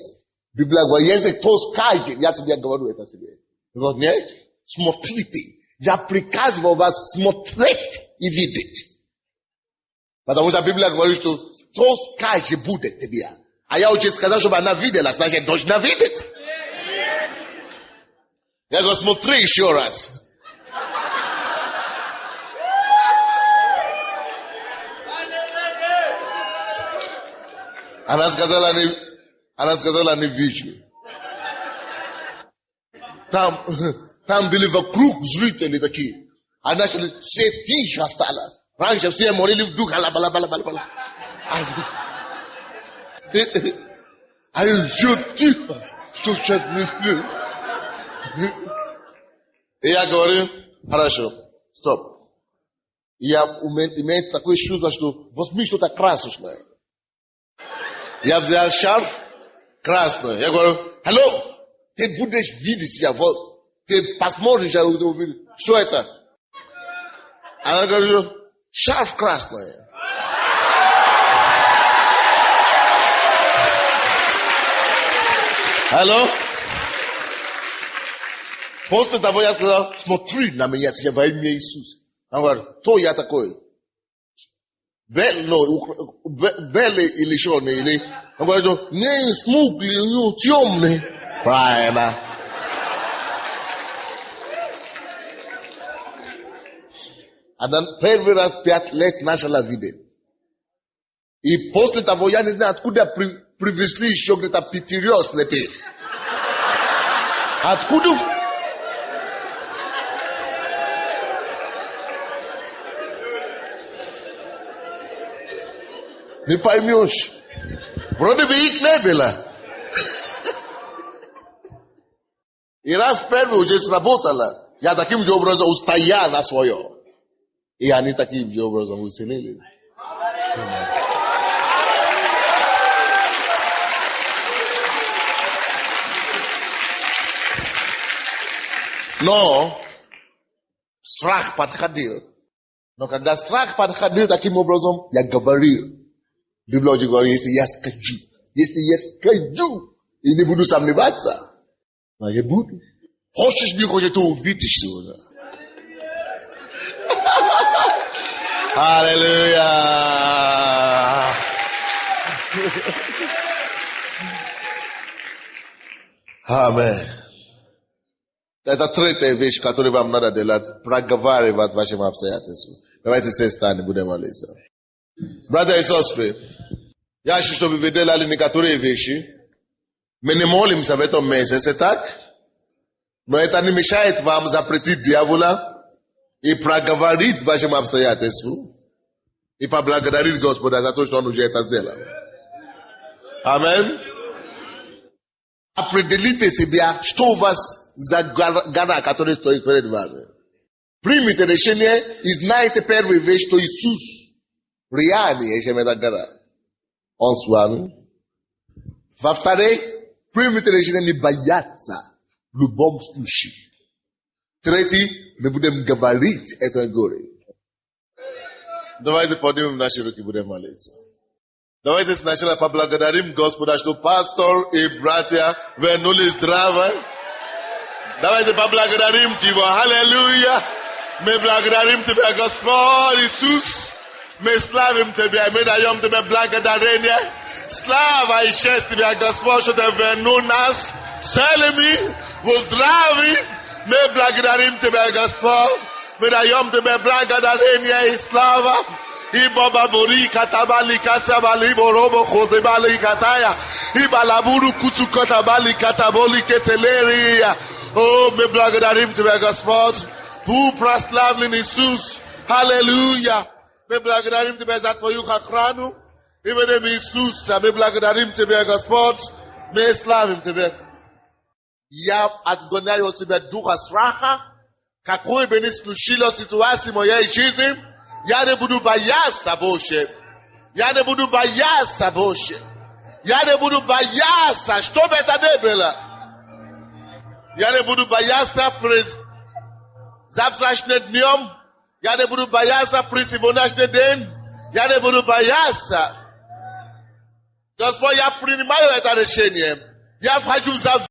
Библия говорит, если кто скажет, я тебе говорю это себе. Я говорю, нет. Смотрите. Я приказывал вас смотреть и видеть. Потому что Библия говорит, что кто скажет, будет тебе. А я уже сказал, чтобы она видела, значит, должна видеть. Я говорю, смотри еще раз. Она сказала, не вижу. Там были вокруг зрители такие. Она начали, все тихо стало. Раньше все молили вдруг, бала-бала-бала-бала. А еще тихо, что сейчас не сплю. И я говорю, хорошо, стоп. И я имею такое чувство, что возьми что-то красочное. Я взял шарф красный. Я говорю, алло, ты будешь видеть я, вот, ты посмотришь, я увидишь. Что это? Она говорит, шарф красный. Алло? После того я сказал, смотри на меня, во имя Иисуса. Она говорит, кто я такой? Белый или черный? Или... Он говорит, не смуглый, не темный. Правильно. Она первый раз 5 лет начала видеть. И после того, я не знаю, откуда привезли еще где-то питье слепых. Откуда? Не поймешь. Вроде бы их не было. И раз первый уже сработало, я таким же образом устоял на свое. И они таким же образом усилили. Но страх подходил. Но когда страх подходил таким образом, я говорил. Библия говорит, если я скажу, и не буду сомневаться, но я буду. Хочешь, не хочешь, ты увидишь сегодня. Аллилуйя! Аминь. Это третья вещь, которую вам надо делать, проговаривать вашим обстоятельствам. Давайте все станем, будем молиться. Братья и сестры, я хочу, чтобы вы делали некоторые вещи. Мы не молимся в этом месяце, так? Но это не мешает вам запретить дьявола и проговорить вашим обстоятельствам и поблагодарить Господа за то, что Он уже это сделал. Аминь. Определите себя, что у вас за гора, которая стоит перед вами. Приймете решение и знаете първи вещ, что Исус реален ще ме да гара. Он с вами. Во-вторых, примите решение не бояться в любом случае. Третий, мы будем говорить это горе. Давайте поднимем наши руки, будем молиться. Давайте сначала поблагодарим Господа, что пастор и братья вернулись здраво. Давайте поблагодарим Его. Аллилуйя. Мы благодарим Тебя, Господь Иисус. Мы славим Тебя, мы даем Тебе благодарение. Слава и честь Тебе, Господь, что Ты вернул нас целыми, в здравии. Мы благодарим Тебя, Господь. Мы даем Тебе благодарение и слава. Ибо бабури катабали касабали боробо ходебали катая. Ибо лабуру кучу катабали катаболи кетелерия. О, мы благодарим Тебя, Господь. Бу прославлен Иисус. Аллилуйя. Мы благодарим Тебя за Твою охрану. Именем Иисуса мы благодарим Тебя, Господь. Мы славим Тебя. Я отгоняю от себя духа страха. Какой бы ни случилась ситуация в моей жизни, я не буду бояться больше. Я не буду бояться больше. Я не буду бояться, что бы это ни было. Я не буду бояться завтрашним днем. Я не буду бояться при сегодняшний день. Я не буду бояться. Господь, я принимаю это решение. Я хочу